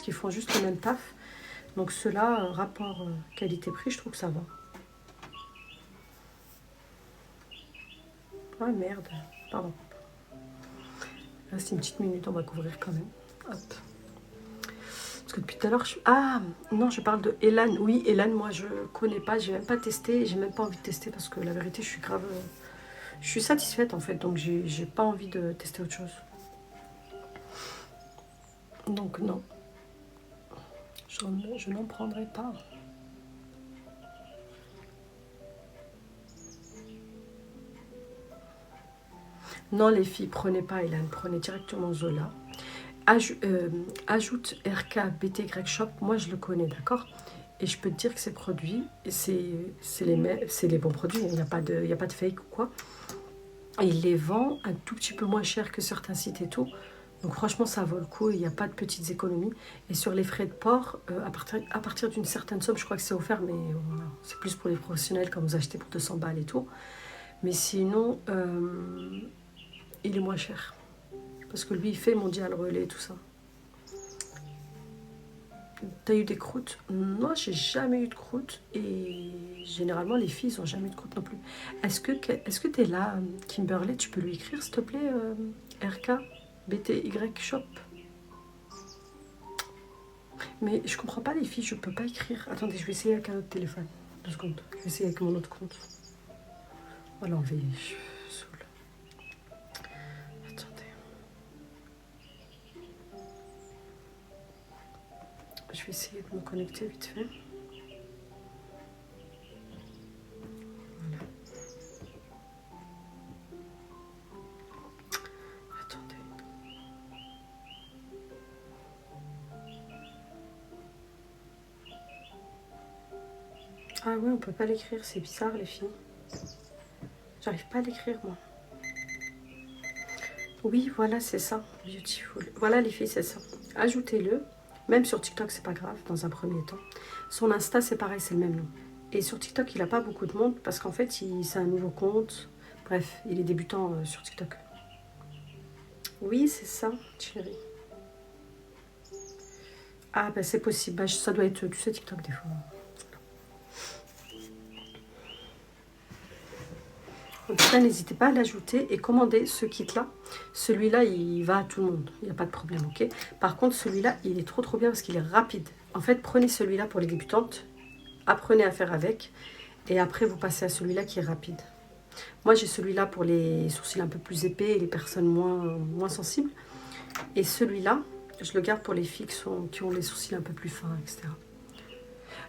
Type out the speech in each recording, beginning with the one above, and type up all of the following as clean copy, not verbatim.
qu'ils font juste le même taf. Donc ceux-là, rapport qualité-prix, je trouve que ça va. Ah merde, pardon. Reste une petite minute, on va couvrir quand même. Hop. Parce que depuis tout à l'heure, ah non, je parle de Elan. Oui, Elan, moi je connais pas, j'ai même pas testé, j'ai même pas envie de tester parce que la vérité, je suis grave, je suis satisfaite en fait, donc j'ai pas envie de tester autre chose. Donc non, je n'en prendrai pas. Non les filles, prenez pas Elan, prenez directement Zola. Ajoute RK BTY Shop, moi je le connais, d'accord. Et je peux te dire que ces produits, c'est les bons produits, il n'y a pas de fake ou quoi. Et il les vend un tout petit peu moins cher que certains sites et tout. Donc franchement, ça vaut le coup, il n'y a pas de petites économies. Et sur les frais de port, à partir d'une certaine somme, je crois que c'est offert, mais voilà, c'est plus pour les professionnels quand vous achetez pour 200 balles et tout. Mais sinon, il est moins cher. Parce que lui, il fait mondial relais et tout ça. T'as eu des croûtes? Moi, j'ai jamais eu de croûtes. Et généralement, les filles, ils n'ont jamais eu de croûtes non plus. Est-ce que t'es là, Kimberley? Tu peux lui écrire, s'il te plaît, RK BTY Shop? Mais je comprends pas les filles, je peux pas écrire. Attendez, je vais essayer avec un autre téléphone. 2 secondes. Je vais essayer avec mon autre compte. On va l'enlever. Je suis saoule. Attendez. Je vais essayer de me connecter vite fait. Voilà. Attendez. Ah ouais, on peut pas l'écrire, c'est bizarre les filles. J'arrive pas à l'écrire moi. Oui, voilà, c'est ça. Beautiful. Voilà les filles, c'est ça. Ajoutez-le. Même sur TikTok, c'est pas grave, dans un premier temps. Son Insta, c'est pareil, c'est le même nom. Et sur TikTok, il a pas beaucoup de monde parce qu'en fait, c'est un nouveau compte. Bref, il est débutant sur TikTok. Oui, c'est ça, chérie. Ah, bah c'est possible. Bah, ça doit être, tu sais, TikTok des fois. En tout cas, n'hésitez pas à l'ajouter et commander ce kit-là. Celui-là, il va à tout le monde. Il n'y a pas de problème, ok? Par contre, celui-là, il est trop bien parce qu'il est rapide. En fait, prenez celui-là pour les débutantes. Apprenez à faire avec. Et après, vous passez à celui-là qui est rapide. Moi, j'ai celui-là pour les sourcils un peu plus épais et les personnes moins sensibles. Et celui-là, je le garde pour les filles qui ont les sourcils un peu plus fins, etc.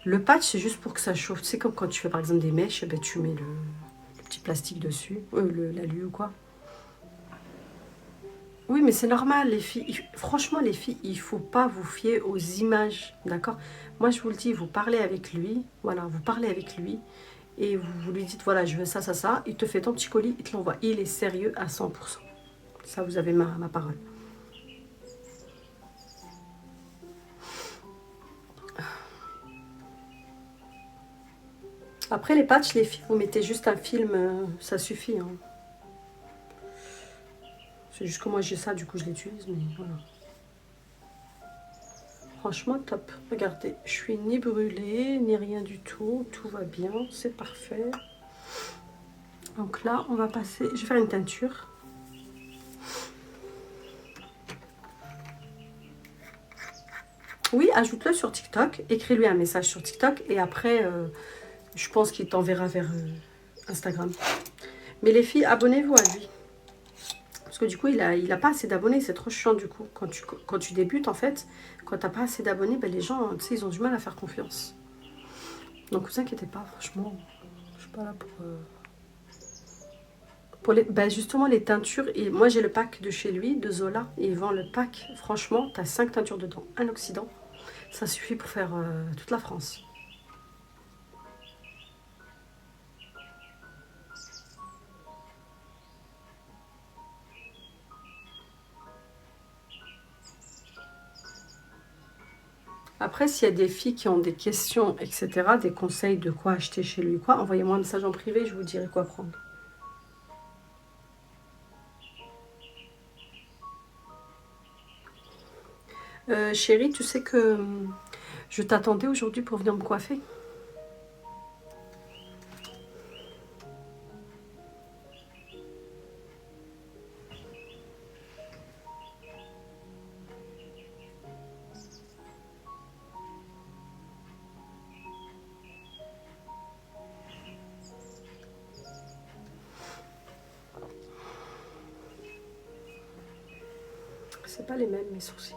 Le patch, c'est juste pour que ça chauffe. C'est comme quand tu fais par exemple des mèches, eh ben, tu mets le petit plastique dessus, l'alu ou quoi. Oui, mais c'est normal, les filles. Franchement, les filles, il ne faut pas vous fier aux images, d'accord? Moi, je vous le dis, vous parlez avec lui, voilà, vous parlez avec lui, et vous lui dites, voilà, je veux ça, ça, ça. Il te fait ton petit colis, il te l'envoie. Il est sérieux à 100%. Ça, vous avez ma parole. Après, les patchs, les filles, vous mettez juste un film, ça suffit. Hein. C'est juste que moi, j'ai ça, du coup, je l'utilise, mais voilà. Franchement, top. Regardez, je suis ni brûlée, ni rien du tout. Tout va bien, c'est parfait. Donc là, on va passer... Je vais faire une teinture. Oui, ajoute-le sur TikTok. Écris-lui un message sur TikTok. Et après, je pense qu'il t'enverra vers Instagram. Mais les filles, abonnez-vous à lui. Parce que du coup, il a pas assez d'abonnés. C'est trop chiant du coup. Quand tu débutes, en fait, quand t'as pas assez d'abonnés, ben, les gens, tu sais, ils ont du mal à faire confiance. Donc, vous inquiétez pas, franchement. Je suis pas là pour ben justement, les teintures. Et moi, j'ai le pack de chez lui, de Zola. Et il vend le pack. Franchement, tu as 5 teintures dedans. Un oxydant. Ça suffit pour faire toute la France. Après, s'il y a des filles qui ont des questions, etc., des conseils de quoi acheter chez lui, quoi, envoyez-moi un message en privé, je vous dirai quoi prendre. Chérie, tu sais que je t'attendais aujourd'hui pour venir me coiffer. C'est pas les mêmes, mes sourcils.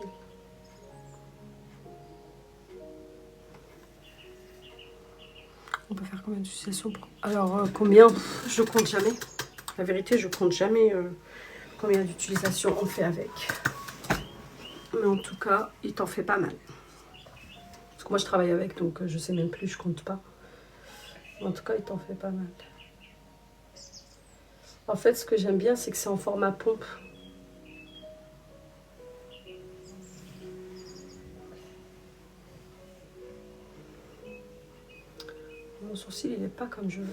On peut faire combien d'utilisations pour... Alors, combien? Je compte jamais. La vérité, je compte jamais combien d'utilisations on fait avec. Mais en tout cas, il t'en fait pas mal. Parce que moi, je travaille avec, donc je sais même plus, je compte pas. En tout cas, il t'en fait pas mal. En fait, ce que j'aime bien, c'est que c'est en format pompe. Mon sourcil, il n'est pas comme je veux.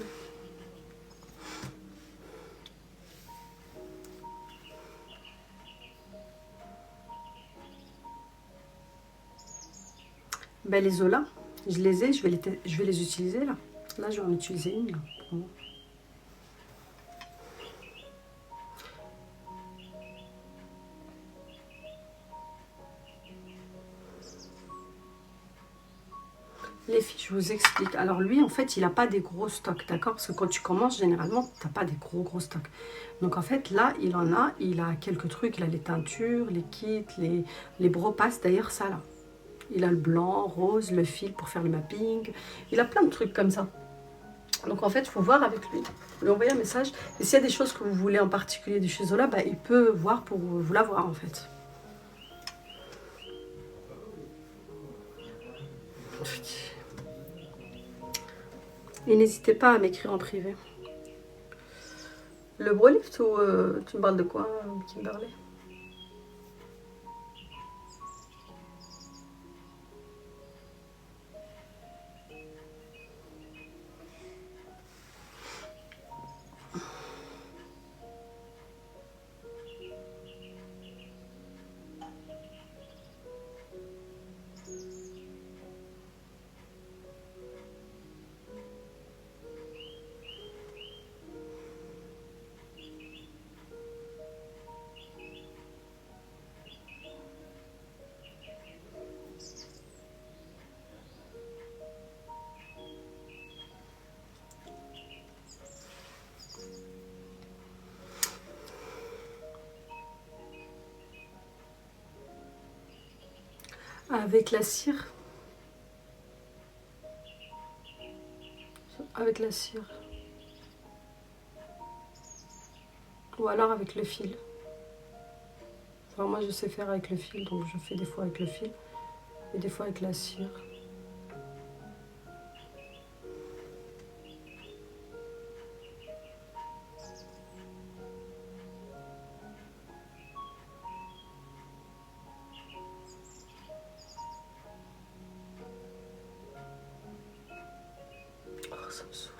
Ben, les Zola, je les ai, je vais les utiliser là. Là, je vais en utiliser une. Là. Les filles, je vous explique. Alors lui, en fait, il n'a pas des gros stocks, d'accord? Parce que quand tu commences, généralement, tu n'as pas des gros stocks. Donc en fait, là, il en a. Il a quelques trucs. Il a les teintures, les kits, les bropas. D'ailleurs, ça là. Il a le blanc, rose, le fil pour faire le mapping. Il a plein de trucs comme ça. Donc en fait, il faut voir avec lui. Lui envoyer un message. Et s'il y a des choses que vous voulez en particulier de chez Zola, bah, il peut voir pour vous l'avoir en fait. Et n'hésitez pas à m'écrire en privé. Le Brolift ou tu me parles de quoi, Kimberley? Avec la cire. Avec la cire. Ou alors avec le fil. Enfin, moi je sais faire avec le fil, donc je fais des fois avec le fil et des fois avec la cire. Oh, ça me saoule.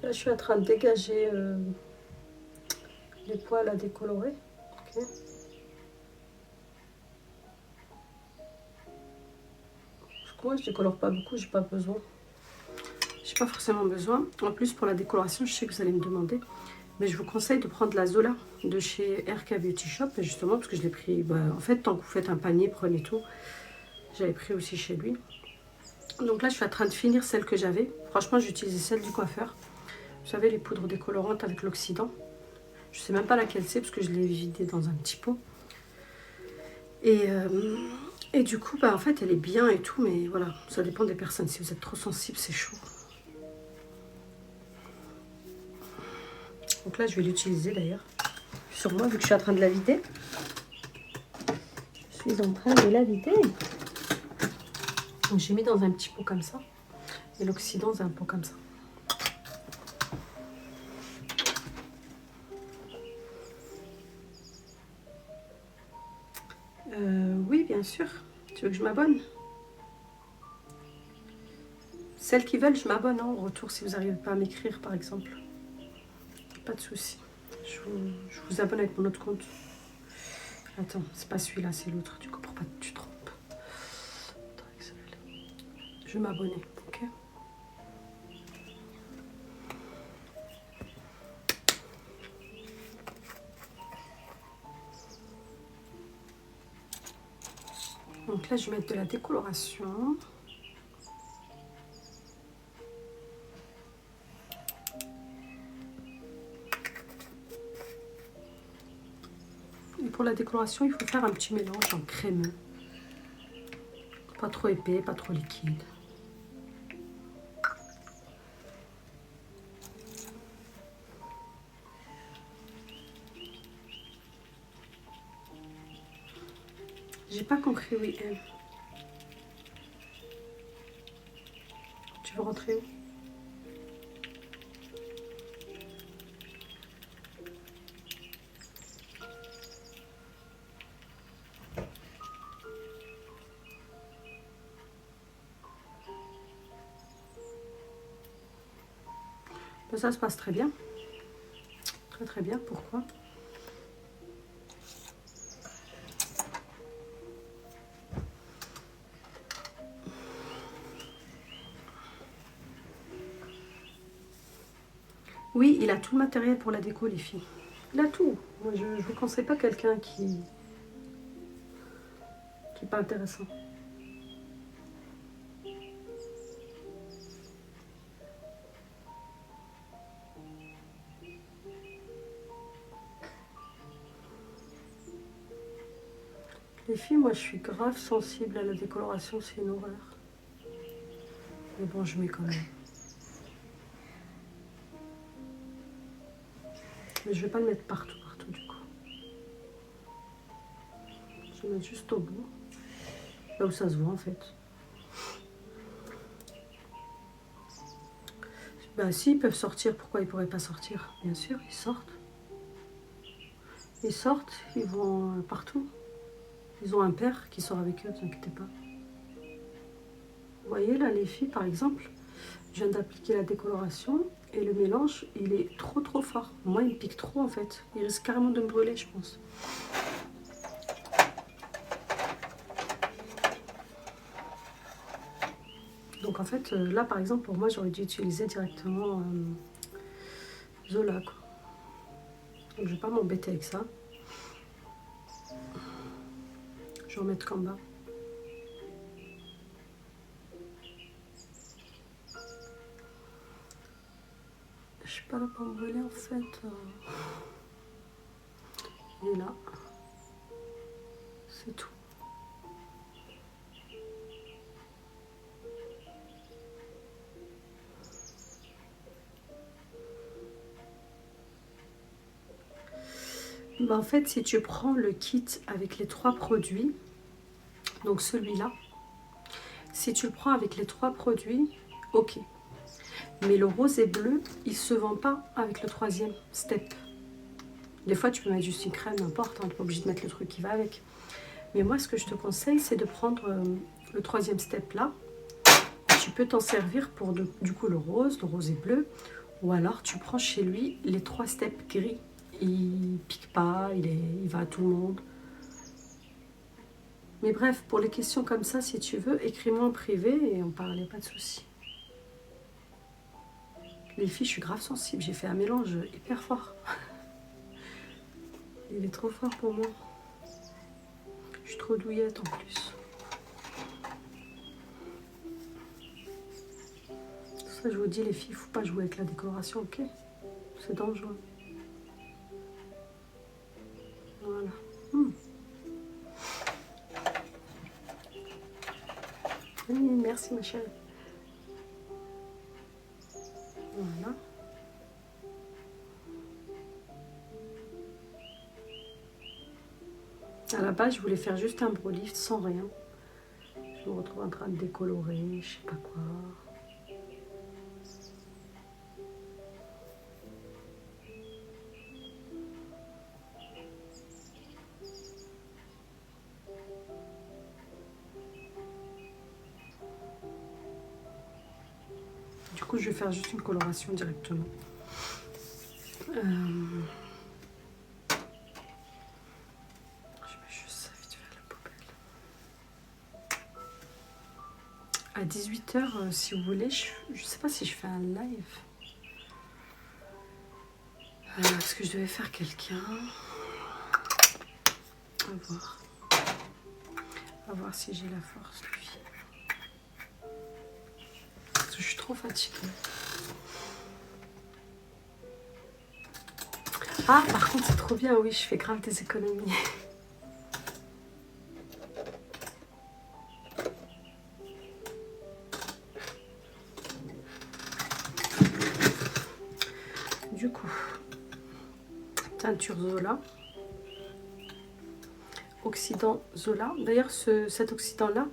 Là je suis en train de dégager les poils à décolorer. Okay. Moi je décolore pas beaucoup, j'ai pas besoin. J'ai pas forcément besoin. En plus pour la décoloration, je sais que vous allez me demander, mais je vous conseille de prendre la Zola de chez RK Beauty Shop, justement parce que je l'ai pris. Bah, en fait, tant que vous faites un panier, prenez tout. J'avais pris aussi chez lui. Donc là, je suis en train de finir celle que j'avais. Franchement, j'ai utilisé celle du coiffeur. Vous savez, les poudres décolorantes avec l'oxydant. Je sais même pas laquelle c'est parce que je l'ai vidée dans un petit pot. Et du coup, bah, en fait, elle est bien et tout, mais voilà, ça dépend des personnes. Si vous êtes trop sensible, c'est chaud. Donc là, je vais l'utiliser d'ailleurs sur moi, vu que je suis en train de la vider. Je suis en train de la vider. Donc j'ai mis dans un petit pot comme ça. Et l'oxydant, c'est un pot comme ça. Oui, bien sûr. Tu veux que je m'abonne? Celles qui veulent, je m'abonne en retour si vous n'arrivez pas à m'écrire, par exemple. Pas de souci. je vous abonne avec mon autre compte. Attends, c'est pas celui-là, c'est l'autre, du coup, pour pas que tu te trompes. Je vais m'abonner, ok? Donc là, je vais mettre de la décoloration. Et pour la décoloration, il faut faire un petit mélange en crémeux. Pas trop épais, pas trop liquide. J'ai pas compris, oui, M. Tu veux rentrer où? Ben, ça se passe très bien. Très très bien. Pourquoi? Oui, il a tout le matériel pour la déco, les filles. Il a tout. Moi, je ne vous conseille pas quelqu'un qui n'est pas intéressant. Les filles, moi, je suis grave sensible à la décoloration, c'est une horreur. Mais bon, je mets quand même. Mais je vais pas le mettre partout, du coup. Je vais le mettre juste au bout. Là où ça se voit, en fait. Bah si, ils peuvent sortir. Pourquoi ils pourraient pas sortir? Bien sûr, ils sortent. Ils sortent, ils vont partout. Ils ont un père qui sort avec eux, ne vous inquiétez pas. Vous voyez là, les filles, par exemple, je viens d'appliquer la décoloration et le mélange, il est trop fort. Moi, il me pique trop en fait. Il risque carrément de me brûler, je pense. Donc en fait, là par exemple, pour moi, j'aurais dû utiliser directement Zola, quoi. Donc je vais pas m'embêter avec ça. Je vais en mettre qu'en bas. Je suis pas là pour me brûler en fait. Et là, c'est tout. Bah en fait, si tu prends le kit avec les 3 produits, donc celui-là, si tu le prends avec les 3 produits, ok. Mais le rose et bleu, il se vend pas avec le 3e step. Des fois, tu peux mettre juste une crème, n'importe, hein, tu n'es pas obligé de mettre le truc qui va avec. Mais moi, ce que je te conseille, c'est de prendre le 3e step là. Tu peux t'en servir pour du coup le rose et bleu. Ou alors, tu prends chez lui les 3 steps gris. Il pique pas, il va à tout le monde. Mais bref, pour les questions comme ça, si tu veux, écris-moi en privé et on parlait, pas de souci. Les filles, je suis grave sensible. J'ai fait un mélange hyper fort. Il est trop fort pour moi. Je suis trop douillette en plus. Ça, je vous dis, les filles, il ne faut pas jouer avec la décoration, ok? C'est dangereux. Voilà. Oui, merci ma chérie. Voilà. À la base, je voulais faire juste un brow lift sans rien. Je me retrouve en train de décolorer, je sais pas quoi. Du coup, je vais faire juste une coloration directement. À 18 h, si vous voulez, je sais pas si je fais un live. Parce que je devais faire quelqu'un. À voir. À voir si j'ai la force, lui. Parce que je suis trop fatiguée. Ah, par contre, c'est trop bien, oui, je fais grave des économies. Du coup, teinture Zola. Oxydant Zola. D'ailleurs, cet oxydant-là,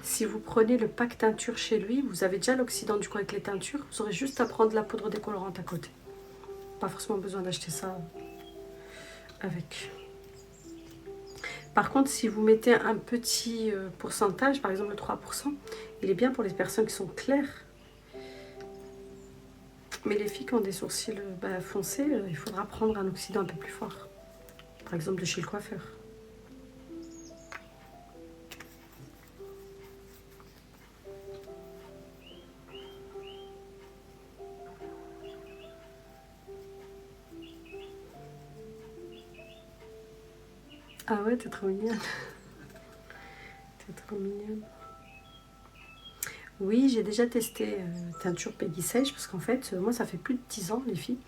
si vous prenez le pack teinture chez lui, vous avez déjà l'oxydant du coup avec les teintures. Vous aurez juste à prendre la poudre décolorante à côté. Pas forcément besoin d'acheter ça avec. Par contre, si vous mettez un petit pourcentage, par exemple le 3%, il est bien pour les personnes qui sont claires. Mais les filles qui ont des sourcils foncés, il faudra prendre un oxydant un peu plus fort. Par exemple de chez le coiffeur. Ah ouais, t'es trop mignonne. T'es trop mignonne. Oui, j'ai déjà testé teinture Peggy Sage parce qu'en fait, moi, ça fait plus de 10 ans, les filles,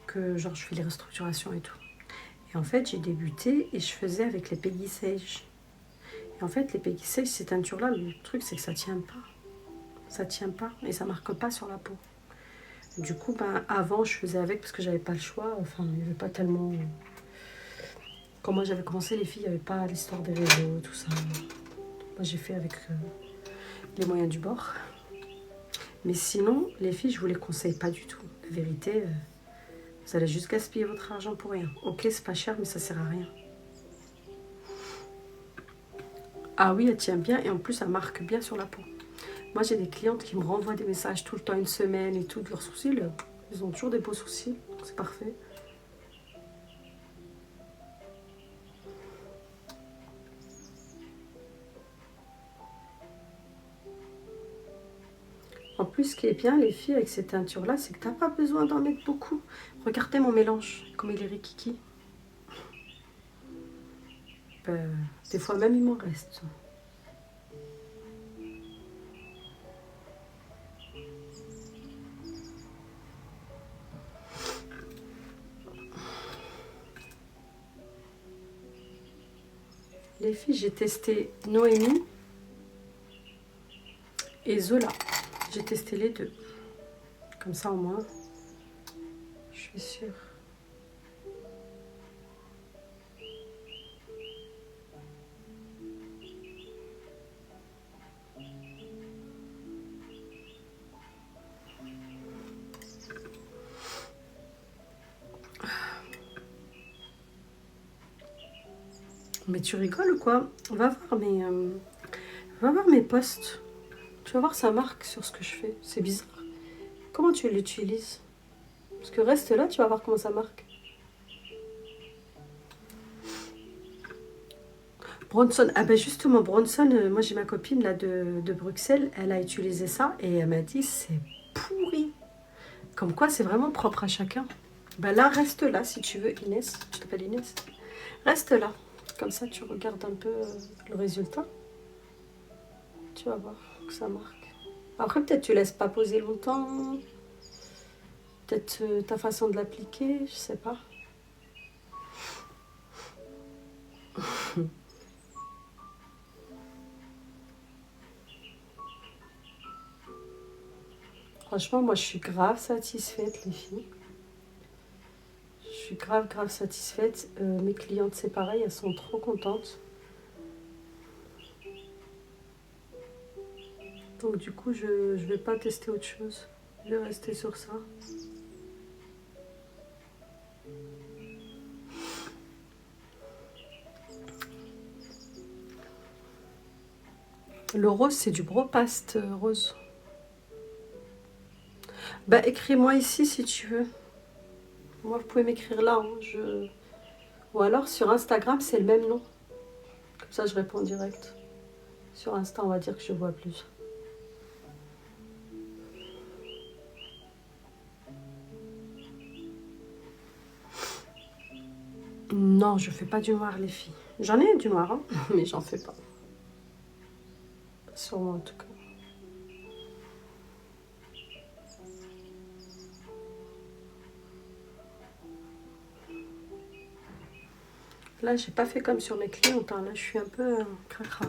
que genre je fais les restructurations et tout. Et en fait, j'ai débuté et je faisais avec les Peggy Sage. Et en fait, les Peggy Sage, ces teintures-là, le truc, c'est que ça tient pas. Ça tient pas et ça marque pas sur la peau. Du coup, avant, je faisais avec parce que j'avais pas le choix. Enfin, il n'y avait pas tellement... Quand moi, j'avais commencé, les filles, il n'y avait pas l'histoire des réseaux, tout ça. Moi, j'ai fait avec les moyens du bord. Mais sinon, les filles, je vous les conseille pas du tout. La vérité, vous allez juste gaspiller votre argent pour rien. Ok, c'est pas cher, mais ça sert à rien. Ah oui, elle tient bien et en plus, elle marque bien sur la peau. Moi, j'ai des clientes qui me renvoient des messages tout le temps, une semaine et tout, de leurs sourcils. Ils ont toujours des beaux sourcils, c'est parfait. En plus, ce qui est bien, les filles, avec ces teintures-là, c'est que tu n'as pas besoin d'en mettre beaucoup. Regardez mon mélange, comme il est rikiki. Des fois même, il m'en reste. Les filles, j'ai testé Noémie et Zola. J'ai testé les deux. Comme ça, au moins, je suis sûre. Mais tu rigoles ou quoi? Va voir mes posts. Tu vas voir sa marque sur ce que je fais. C'est bizarre. Comment tu l'utilises? Parce que reste là, tu vas voir comment ça marque. Bronson, ah ben justement, Bronson, moi j'ai ma copine là de Bruxelles, elle a utilisé ça et elle m'a dit c'est pourri. Comme quoi c'est vraiment propre à chacun. Ben là, reste là si tu veux, Inès. Je t'appelle Inès. Reste là. Comme ça, tu regardes un peu le résultat. Tu vas voir que ça marque. Après, peut-être tu laisses pas poser longtemps. Peut-être ta façon de l'appliquer, je sais pas. Franchement, moi je suis grave satisfaite, les filles. Je suis grave satisfaite. Mes clientes, c'est pareil, elles sont trop contentes. Donc du coup, je vais pas tester autre chose. Je vais rester sur ça. Le rose, c'est du Bropaste rose. Bah, écris-moi ici si tu veux. Moi, vous pouvez m'écrire là. Ou alors sur Instagram, c'est le même nom. Comme ça, je réponds direct. Sur Insta, on va dire que je vois plus. Non, je fais pas du noir, les filles. J'en ai du noir, hein, mais j'en fais pas. Sur moi, en tout cas. Là, j'ai pas fait comme sur mes clientes. Hein. Là, je suis un peu cracra.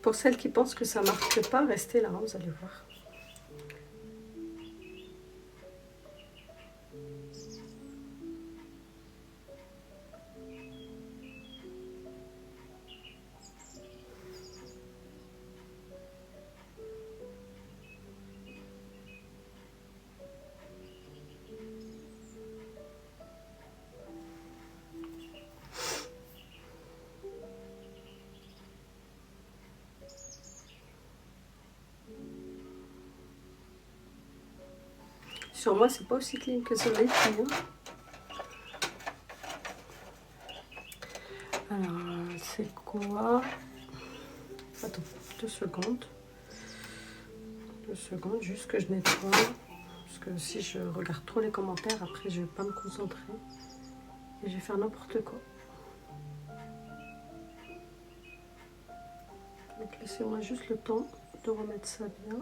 Pour celles qui pensent que ça marche pas, restez là, hein, vous allez voir. Sur moi, c'est pas aussi clean que sur les filles. Hein. Alors, c'est quoi? Attends, 2 secondes. 2 secondes, juste que je nettoie. Parce que si je regarde trop les commentaires, après, je vais pas me concentrer. Et je vais faire n'importe quoi. Donc, laissez-moi juste le temps de remettre ça bien.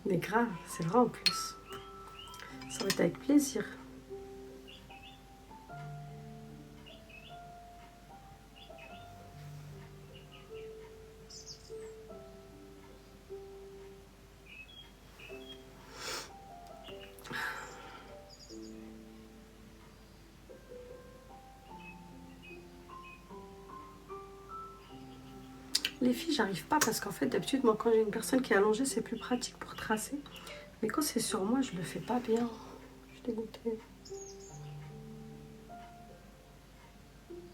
Mais grave, c'est vrai en plus. Ça va être avec plaisir. Les filles, j'arrive pas parce qu'en fait, d'habitude, moi, quand j'ai une personne qui est allongée, c'est plus pratique pour tracer. Mais quand c'est sur moi, je le fais pas bien. Je suis dégoûtée.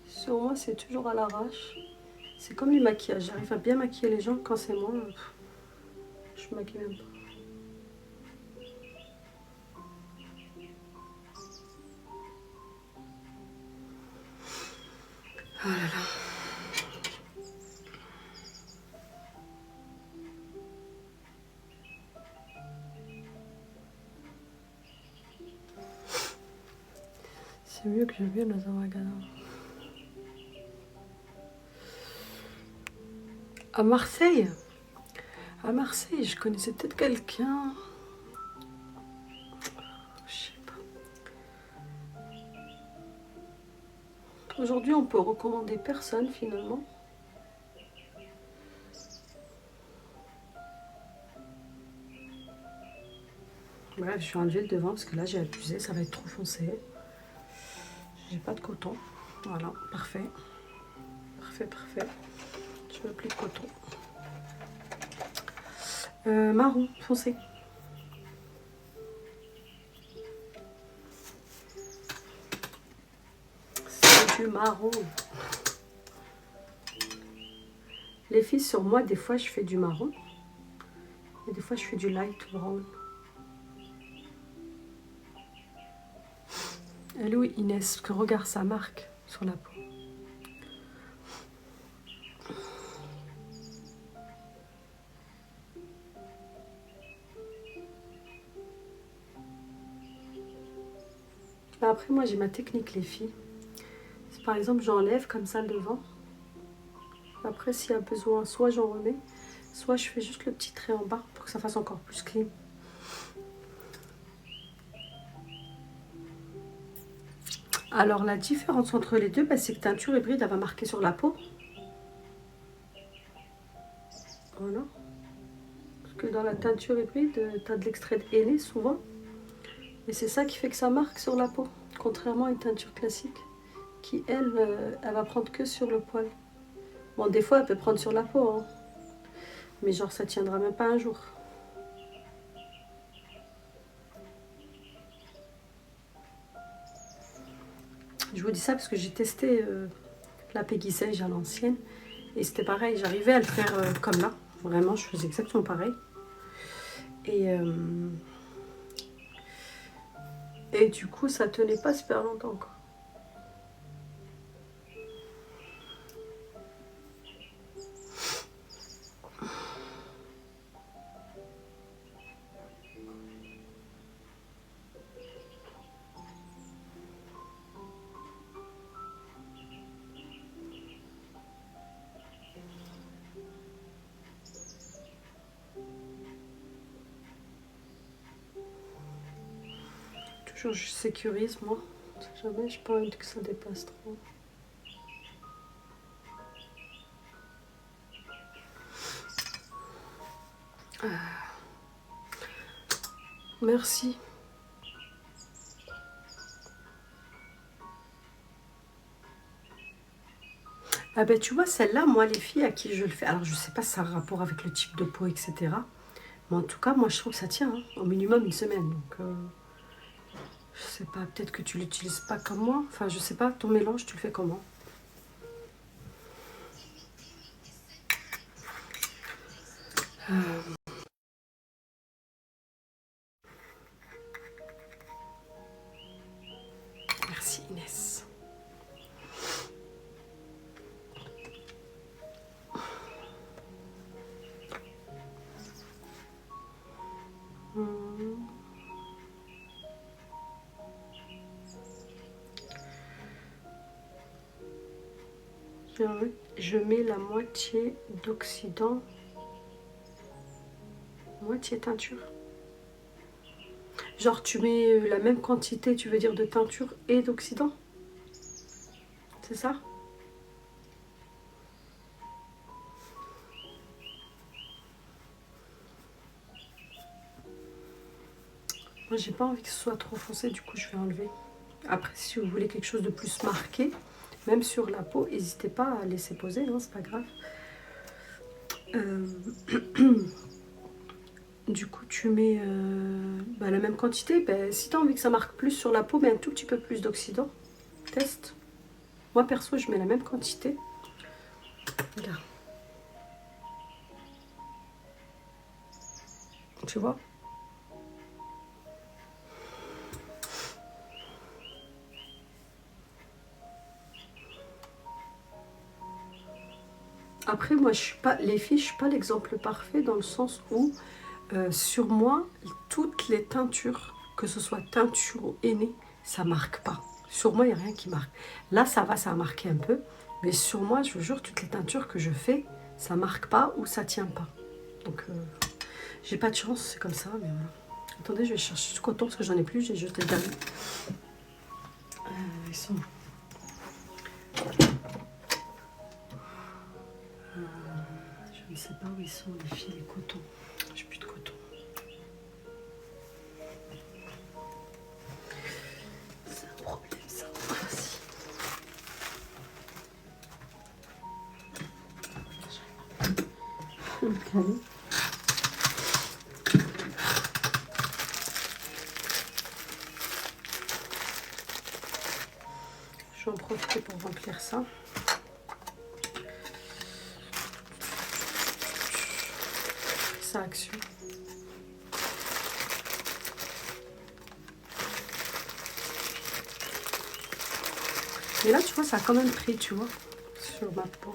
Sur moi, c'est toujours à l'arrache. C'est comme les maquillages. J'arrive à bien maquiller les gens. Quand c'est moi, je maquille même pas. Oh là là. C'est mieux que je vienne dans un magasin. À Marseille? À Marseille, je connaissais peut-être quelqu'un. Je sais pas. Aujourd'hui, on peut recommander personne finalement. Bref, je vais enlever le devant parce que là j'ai abusé, ça va être trop foncé. J'ai pas de coton. Voilà, parfait. Parfait, parfait. Je veux plus de coton. Marron foncé. C'est du marron. Les filles, sur moi, des fois je fais du marron. Et des fois je fais du light brown. Hello Inès, que regarde sa marque sur la peau. Après moi j'ai ma technique les filles. Si par exemple j'enlève comme ça le devant. Après s'il y a besoin, soit j'en remets, soit je fais juste le petit trait en bas pour que ça fasse encore plus clean. Alors la différence entre les deux, bah, c'est que teinture hybride, elle va marquer sur la peau. Voilà. Parce que dans la teinture hybride, tu as de l'extrait de henné souvent. Et c'est ça qui fait que ça marque sur la peau. Contrairement à une teinture classique, qui elle, elle va prendre que sur le poil. Bon, des fois, elle peut prendre sur la peau, hein. Mais genre, ça tiendra même pas un jour. Je vous dis ça parce que j'ai testé la Peggy Sage à l'ancienne. Et c'était pareil, j'arrivais à le faire comme là. Vraiment, je faisais exactement pareil. Et du coup, ça tenait pas super longtemps, quoi. Toujours, je sécurise, moi. Jamais, je pas envie que ça dépasse trop. Merci. Ah ben tu vois, celle-là, moi, les filles à qui je le fais, alors je sais pas si ça a un rapport avec le type de peau, etc. Mais en tout cas, moi, je trouve que ça tient, hein, au minimum une semaine. Donc, je sais pas, peut-être que tu l'utilises pas comme moi. Enfin, je sais pas, ton mélange, tu le fais comment? Merci Inès. Je mets la moitié d'oxydant, moitié teinture. Genre, tu mets la même quantité, tu veux dire, de teinture et d'oxydant? C'est ça? Moi, j'ai pas envie que ce soit trop foncé, du coup, je vais enlever. Après, si vous voulez quelque chose de plus marqué, même sur la peau, n'hésitez pas à laisser poser, hein, c'est pas grave. Du coup, tu mets la même quantité. Ben, si tu as envie que ça marque plus sur la peau, mais un tout petit peu plus d'oxydant, teste. Moi, perso, je mets la même quantité. Regarde. Tu vois? Après, moi, je suis pas, les filles, je suis pas l'exemple parfait dans le sens où, sur moi, toutes les teintures, que ce soit teinture ou henné, ça marque pas. Sur moi, il n'y a rien qui marque. Là, ça va, ça a marqué un peu. Mais sur moi, je vous jure, toutes les teintures que je fais, ça marque pas ou ça tient pas. Donc, j'ai pas de chance, c'est comme ça. Mais voilà. Attendez, je vais chercher du coton parce que j'en ai plus, j'ai jeté le dernier. Ils sont... je ne sais pas où ils sont les filles, les cotons. J'ai plus de coton. C'est un problème ça. Merci. Okay. Je vais en profiter pour remplir ça. Ça action. Mais là, tu vois, ça a quand même pris, tu vois, sur ma peau.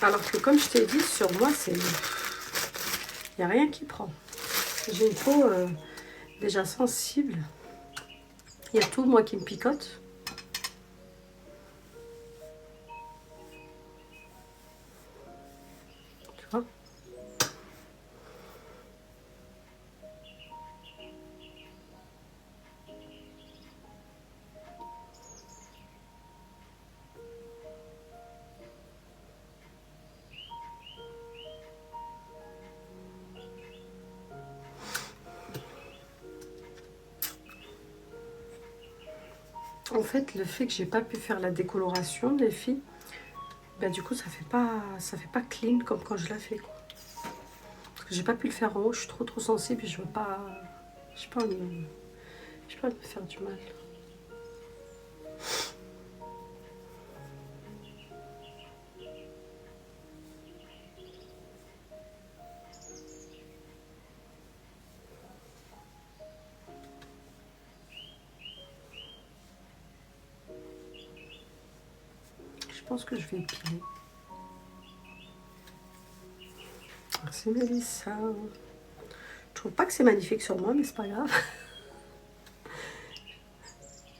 Alors que comme je t'ai dit, sur moi, c'est... Il n'y a rien qui prend. J'ai une peau déjà sensible. Il y a tout, moi, qui me picote. Tu vois? En fait, le fait que j'ai pas pu faire la décoloration des filles, ben, du coup, ça fait pas clean comme quand je la fais, quoi. Parce que j'ai pas pu le faire en haut, je suis trop sensible et je veux pas... J'ai pas envie de me faire du mal. Je pense que je vais épiler. Merci Mélissa. Je trouve pas que c'est magnifique sur moi, mais c'est pas grave.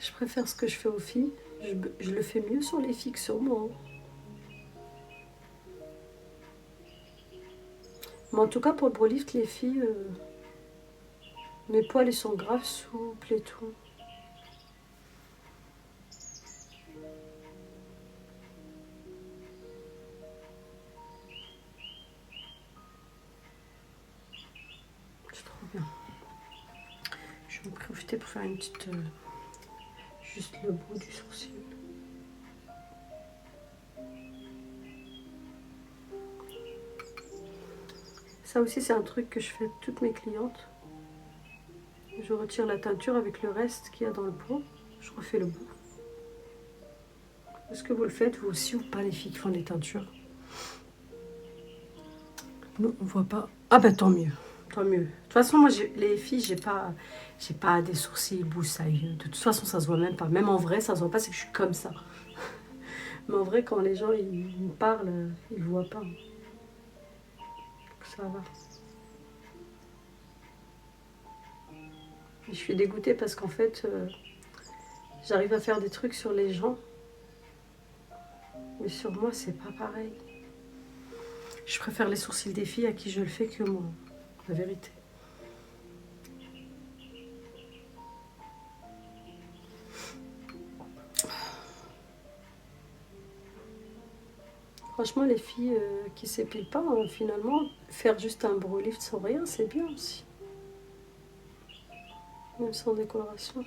Je préfère ce que je fais aux filles. Je le fais mieux sur les filles que sur moi. Mais en tout cas, pour le bro lift, les filles, mes poils, ils sont grave souples et tout. C'est trop bien. Je vais en profiter pour faire une petite... juste le bout du sourcil. Ça aussi, c'est un truc que je fais à toutes mes clientes. Je retire la teinture avec le reste qu'il y a dans le pot. Je refais le bout. Est-ce que vous le faites, vous aussi, ou pas, les filles qui font des teintures? Nous, on voit pas. Ah bah tant mieux. Tant mieux. De toute façon, moi, les filles, j'ai pas des sourcils broussailleux. De toute façon, ça se voit même pas. Même en vrai, ça se voit pas, c'est que je suis comme ça. Mais en vrai, quand les gens ils me parlent, ils ne voient pas. Ça va. Je suis dégoûtée parce qu'en fait, j'arrive à faire des trucs sur les gens. Mais sur moi, c'est pas pareil. Je préfère les sourcils des filles à qui je le fais que moi. La vérité. Franchement, les filles qui s'épilent pas, finalement, faire juste un brow lift sans rien, c'est bien aussi. Même sans décoloration.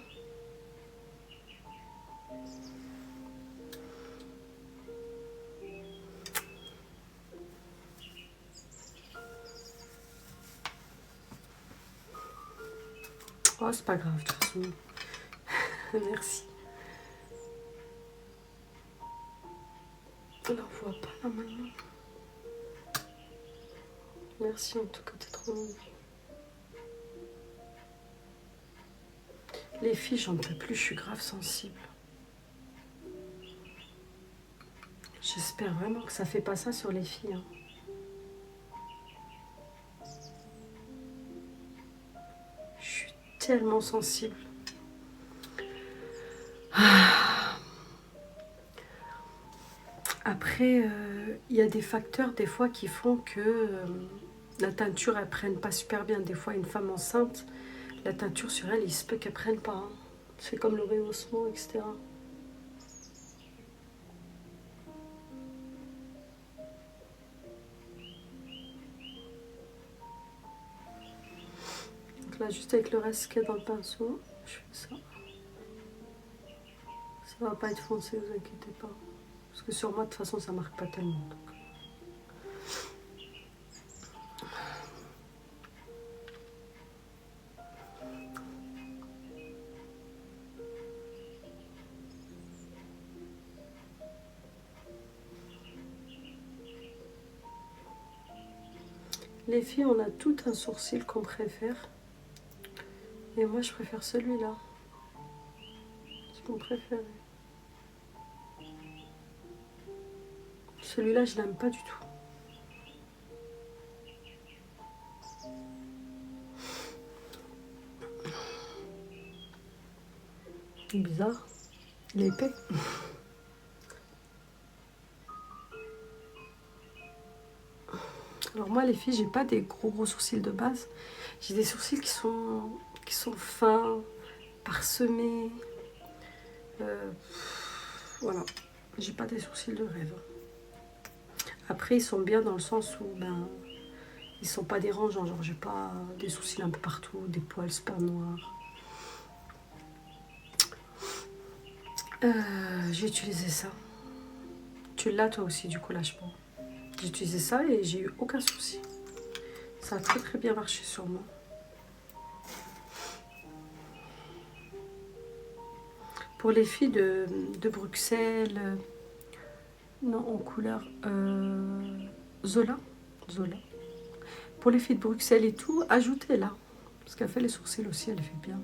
Oh, c'est pas grave, de toute façon. Merci. On la voit pas là maintenant. Merci en tout cas, t'es trop mignon. Les filles, j'en peux plus, je suis grave sensible. J'espère vraiment que ça fait pas ça sur les filles. Hein. Je suis tellement sensible. Après, il y a des facteurs des fois qui font que la teinture, elle prenne pas super bien. Des fois, une femme enceinte, la teinture sur elle, il se peut qu'elle prenne pas. Hein. C'est comme le rehaussement, etc. Donc là, juste avec le reste qu'il y a dans le pinceau, je fais ça. Ça va pas être foncé, vous inquiétez pas. Parce que sur moi, de toute façon, ça marque pas tellement. Donc. Les filles, on a tout un sourcil qu'on préfère. Et moi, je préfère celui-là. C'est mon préféré. Celui-là, je l'aime pas du tout. Bizarre. Il est épais. Alors moi, les filles, j'ai pas des gros sourcils de base. J'ai des sourcils qui sont fins, parsemés. Voilà. J'ai pas des sourcils de rêve. Après, ils sont bien dans le sens où ils sont pas dérangeants. Genre, j'ai pas des sourcils un peu partout, des poils super noirs. J'ai utilisé ça. Tu l'as toi aussi, du collage-peau. J'ai utilisé ça et j'ai eu aucun souci. Ça a très très bien marché sur moi. Pour les filles de Bruxelles, non, en couleur Zola. Zola. Pour les filles de Bruxelles et tout, ajoutez-la. Parce qu'elle fait les sourcils aussi, elle les fait bien.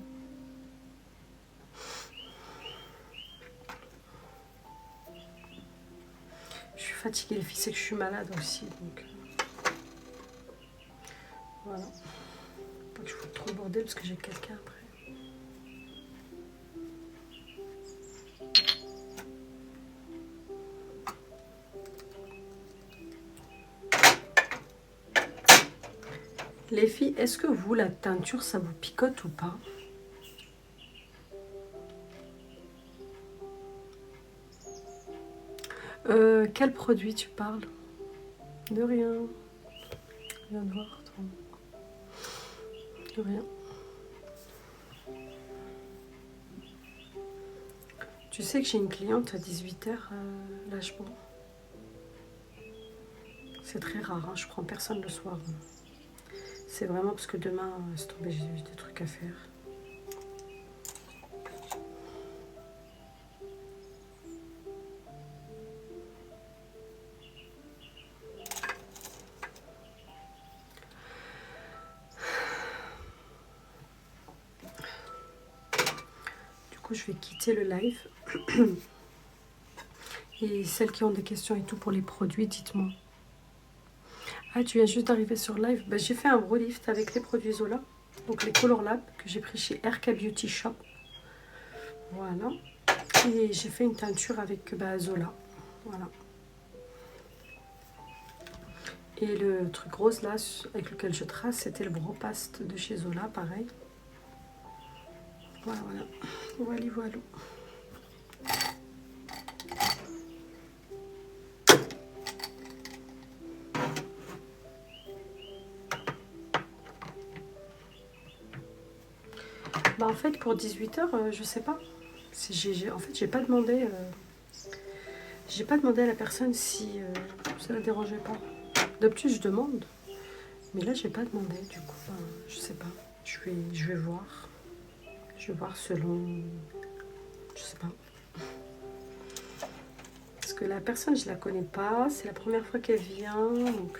Je suis fatiguée les filles, c'est que je suis malade aussi. Donc voilà. Pas que je fous trop le bordel parce que j'ai quelqu'un après. Les filles, est-ce que vous, la teinture, ça vous picote ou pas? Quel produit tu parles? De rien. Je viens de voir. De rien. Tu sais que j'ai une cliente à 18 h, lâchement. C'est très rare, hein, je prends personne le soir. C'est vraiment parce que demain, c'est tombé, j'ai des trucs à faire. Du coup, je vais quitter le live. Et celles qui ont des questions et tout pour les produits, dites-moi. Ah, tu viens juste d'arriver sur live. Ben, j'ai fait un gros lift avec les produits Zola. Donc les Color Lab que j'ai pris chez RK Beauty Shop. Voilà. Et j'ai fait une teinture avec Zola. Voilà. Et le truc rose là, avec lequel je trace, c'était le Bropaste de chez Zola, pareil. Voilà, voilà. Voilà, voilà. Bah en fait, pour 18 h, je sais pas. En fait, j'ai pas demandé... j'ai pas demandé à la personne si ça la dérangeait pas. D'habitude, je demande. Mais là, j'ai pas demandé, du coup. Enfin, je sais pas. Je vais voir. Je vais voir selon... Je sais pas. Parce que la personne, je la connais pas. C'est la première fois qu'elle vient. Donc,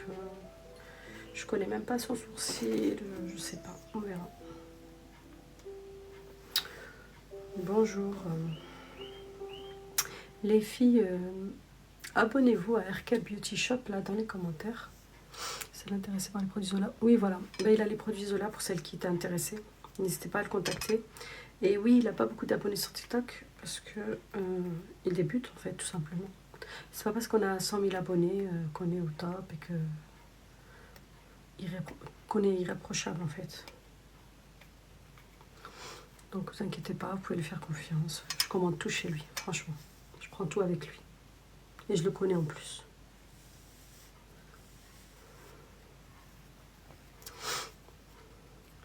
je connais même pas son sourcil. Je sais pas. On verra. Bonjour. Les filles, abonnez-vous à RK Beauty Shop là dans les commentaires. C'est l'intéressé par les produits Zola. Oui, voilà. Ben, il a les produits Zola pour celles qui étaient intéressées. N'hésitez pas à le contacter. Et oui, il n'a pas beaucoup d'abonnés sur TikTok parce que il débute en fait, tout simplement. C'est pas parce qu'on a 100 000 abonnés qu'on est au top et qu'on est irréprochable en fait. Donc vous inquiétez pas, vous pouvez lui faire confiance. Je commande tout chez lui, franchement. Je prends tout avec lui. Et je le connais en plus.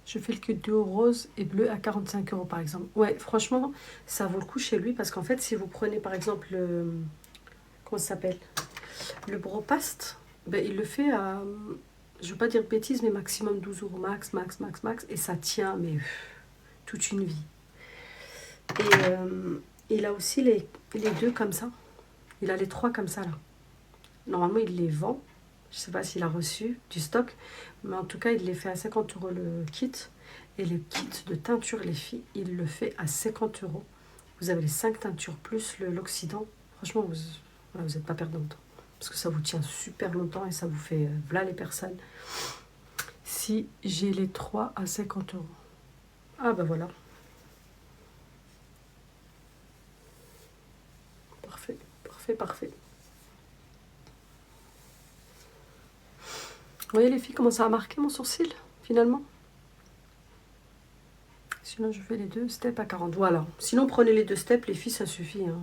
Je fais le kit duo rose et bleu à 45 € par exemple. Ouais, franchement, ça vaut le coup chez lui parce qu'en fait, si vous prenez par exemple le... Comment ça s'appelle? Le Bropaste, ben, il le fait à... Je ne veux pas dire bêtise, mais maximum 12 € max, max, max, max. Et ça tient, mais toute une vie. Et il a aussi les deux comme ça. Il a les 3 comme ça là. Normalement, il les vend. Je ne sais pas s'il a reçu du stock. Mais en tout cas, il les fait à 50 € le kit. Et le kit de teinture, les filles, il le fait à 50 €. Vous avez les 5 teintures plus l'oxydant. Franchement, vous n'êtes pas perdante. Parce que ça vous tient super longtemps et ça vous fait... voilà les personnes. Si j'ai les 3 à 50 €. Ah bah voilà. Parfait, parfait, parfait. Vous voyez les filles comment ça a marqué mon sourcil finalement? Sinon je fais les 2 steps à 40. Voilà. Sinon prenez les 2 steps les filles, ça suffit. Hein.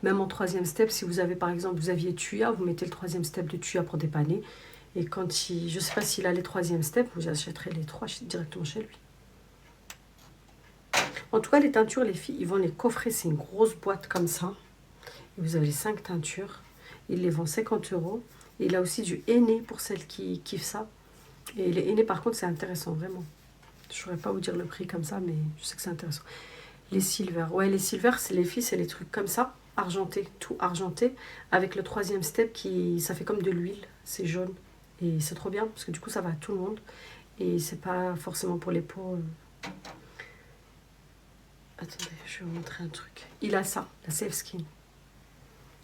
Même en 3e step, si vous avez par exemple, vous aviez Tuya, vous mettez le 3e step de Tuya pour dépanner. Et quand il, je sais pas s'il a les 3e steps, vous achèterez les 3 directement chez lui. En tout cas, les teintures, les filles, ils vont les coffrer. C'est une grosse boîte comme ça. Et vous avez 5 teintures. Ils les vendent 50 euros. Et il a aussi du henné pour celles qui kiffent ça. Et les henné, par contre, c'est intéressant, vraiment. Je ne saurais pas vous dire le prix comme ça, mais je sais que c'est intéressant. Les silver. Ouais, les silver, c'est les filles, c'est les trucs comme ça, argenté, tout argenté. Avec le 3e step, ça fait comme de l'huile. C'est jaune. Et c'est trop bien, parce que du coup, ça va à tout le monde. Et c'est pas forcément pour les peaux. Attendez, je vais vous montrer un truc. Il a ça, la Safe Skin.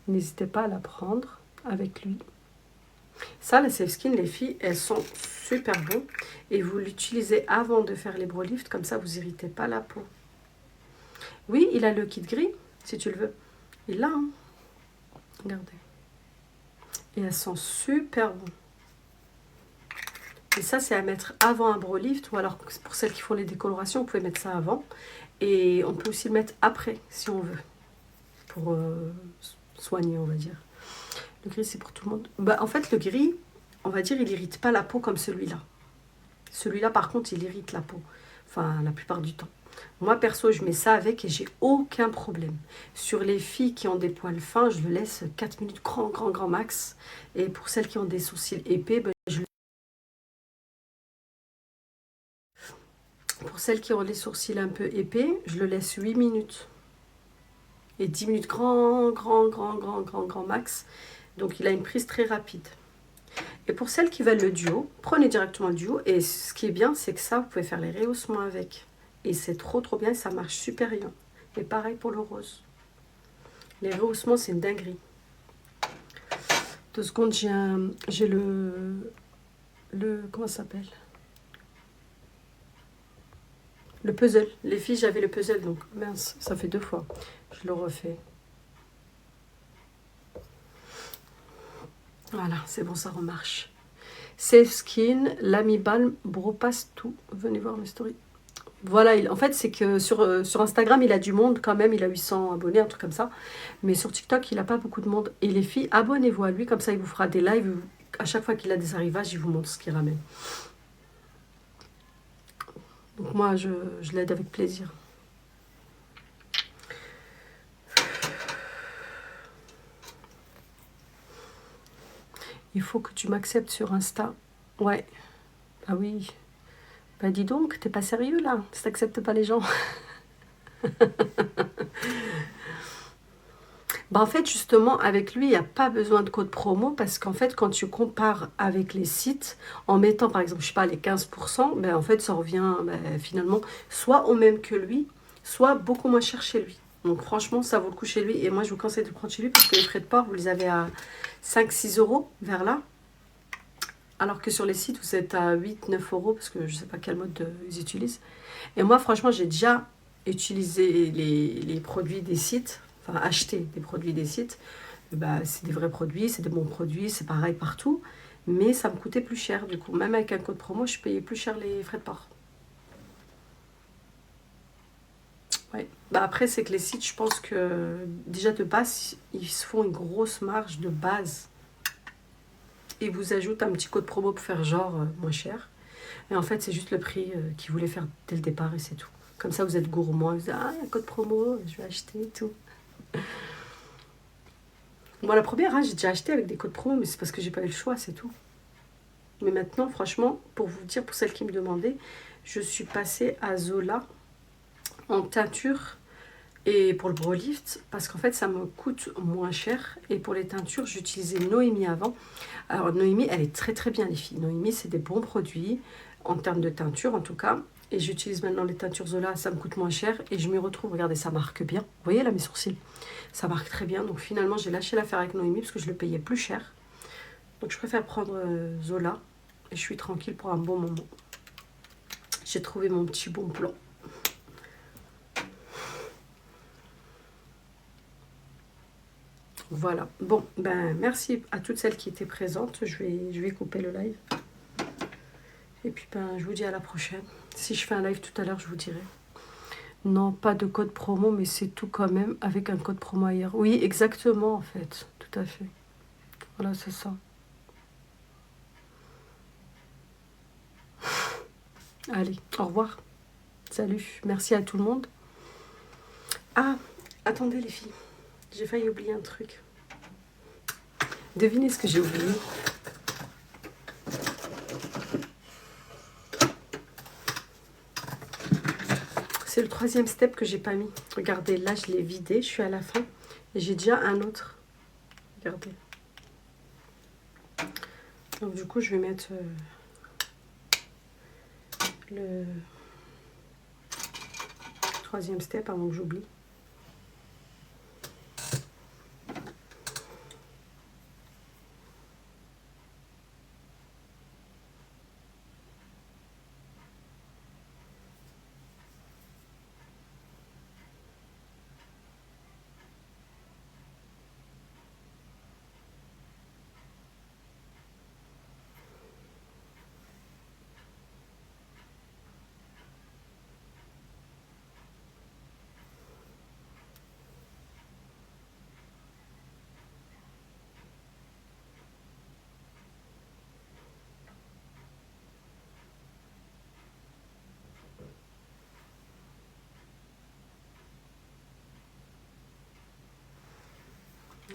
N'hésitez pas à la prendre avec lui. Ça, la Safe Skin, les filles, elles sont super bonnes. Et vous l'utilisez avant de faire les brow lifts, comme ça, vous irritez pas la peau. Oui, il a le kit gris, si tu le veux. Il l'a, hein. Regardez. Et elles sont super bonnes. Et ça, c'est à mettre avant un brow lift. Ou alors, pour celles qui font les décolorations, vous pouvez mettre ça avant. Et on peut aussi le mettre après, si on veut. Pour soigner, on va dire. Le gris, c'est pour tout le monde. Bah, en fait, le gris, on va dire, il irrite pas la peau comme celui-là. Celui-là, par contre, il irrite la peau. Enfin, la plupart du temps. Moi, perso, je mets ça avec et j'ai aucun problème. Sur les filles qui ont des poils fins, je le laisse 4 minutes grand max. Et pour celles qui ont des sourcils épais, ben, pour celles qui ont les sourcils un peu épais, je le laisse 8 minutes. Et 10 minutes grand max. Donc, il a une prise très rapide. Et pour celles qui veulent le duo, prenez directement le duo. Et ce qui est bien, c'est que ça, vous pouvez faire les rehaussements avec. Et c'est trop bien, ça marche super bien. Et pareil pour le rose. Les rehaussements, c'est une dinguerie. 2 secondes, j'ai le... Comment ça s'appelle? Le puzzle. Les filles, j'avais le puzzle, donc mince, ça fait 2 fois. Je le refais. Voilà, c'est bon, ça remarche. Safe Skin, Lamy Balm, Bropass, tout. Venez voir mes stories. Voilà, en fait, c'est que sur Instagram, il a du monde quand même. Il a 800 abonnés, un truc comme ça. Mais sur TikTok, il n'a pas beaucoup de monde. Et les filles, abonnez-vous à lui. Comme ça, il vous fera des lives. À chaque fois qu'il a des arrivages, il vous montre ce qu'il ramène. Donc moi, je l'aide avec plaisir. Il faut que tu m'acceptes sur Insta. Ouais. Ah oui. Bah dis donc, t'es pas sérieux là, si t'acceptes pas les gens. Bah en fait, justement, avec lui, il n'y a pas besoin de code promo parce qu'en fait, quand tu compares avec les sites, en mettant par exemple, je sais pas, les 15%, ben en fait, ça revient finalement soit au même que lui, soit beaucoup moins cher chez lui. Donc franchement, ça vaut le coup chez lui. Et moi, je vous conseille de le prendre chez lui parce que les frais de port, vous les avez à 5-6 euros vers là. Alors que sur les sites, vous êtes à 8-9 euros parce que je ne sais pas quel mode ils utilisent. Et moi, franchement, j'ai déjà utilisé les produits des sites, enfin acheté des produits des sites. Bah, c'est des vrais produits, c'est des bons produits, c'est pareil partout. Mais ça me coûtait plus cher du coup. Même avec un code promo, je payais plus cher les frais de port. Ouais. Bah après, c'est que les sites, je pense que déjà de base, ils se font une grosse marge de base. Et vous ajoutent un petit code promo pour faire genre moins cher. Et en fait, c'est juste le prix qu'ils voulaient faire dès le départ et c'est tout. Comme ça, vous êtes gourmand. Vous dites, ah, il y a un code promo, je vais acheter et tout. Bon, la première, hein, j'ai déjà acheté avec des codes promo, mais c'est parce que j'ai pas eu le choix, c'est tout. Mais maintenant, franchement, pour vous dire, pour celles qui me demandaient, je suis passée à Zola en teinture et pour le brow lift, parce qu'en fait, ça me coûte moins cher. Et pour les teintures, j'utilisais Noémie avant. Alors, Noémie, elle est très bien, les filles. Noémie, c'est des bons produits, en termes de teinture, en tout cas. Et j'utilise maintenant les teintures Zola, ça me coûte moins cher. Et je m'y retrouve, regardez, ça marque bien. Vous voyez là, mes sourcils, ça marque très bien. Donc finalement, j'ai lâché l'affaire avec Noémie, parce que je le payais plus cher. Donc je préfère prendre Zola. Et je suis tranquille pour un bon moment. J'ai trouvé mon petit bon plan. Voilà. Bon, ben merci à toutes celles qui étaient présentes. Je vais couper le live. Et puis, ben, je vous dis à la prochaine. Si je fais un live tout à l'heure, je vous dirai. Non, pas de code promo, mais c'est tout quand même avec un code promo ailleurs. Oui, exactement, en fait. Tout à fait. Voilà, c'est ça. Allez, au revoir. Salut. Merci à tout le monde. Ah, attendez les filles. J'ai failli oublier un truc. Devinez ce que j'ai oublié. C'est le 3e step que j'ai pas mis. Regardez, là je l'ai vidé, je suis à la fin. Et j'ai déjà un autre. Regardez. Donc du coup, je vais mettre le 3e step avant que j'oublie.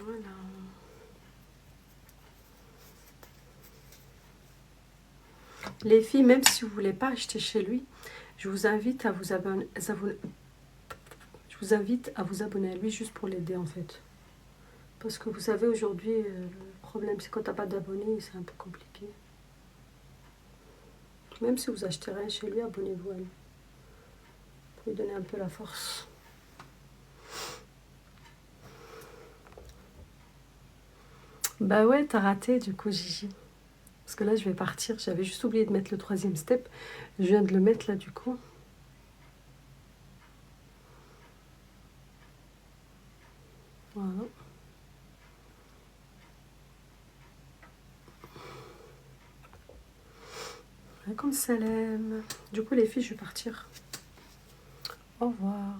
Voilà. Les filles, même si vous ne voulez pas acheter chez lui, je vous invite à vous abonner, je vous invite à vous abonner à lui juste pour l'aider en fait. Parce que vous savez, aujourd'hui, le problème c'est quand tu n'as pas d'abonnés, c'est un peu compliqué. Même si vous achetez rien chez lui, abonnez-vous à lui. Pour lui donner un peu la force. Bah ouais, t'as raté du coup, Gigi. Parce que là, je vais partir. J'avais juste oublié de mettre le 3e step. Je viens de le mettre là du coup. Voilà. Comme ça l'aime. Du coup, les filles, je vais partir. Au revoir.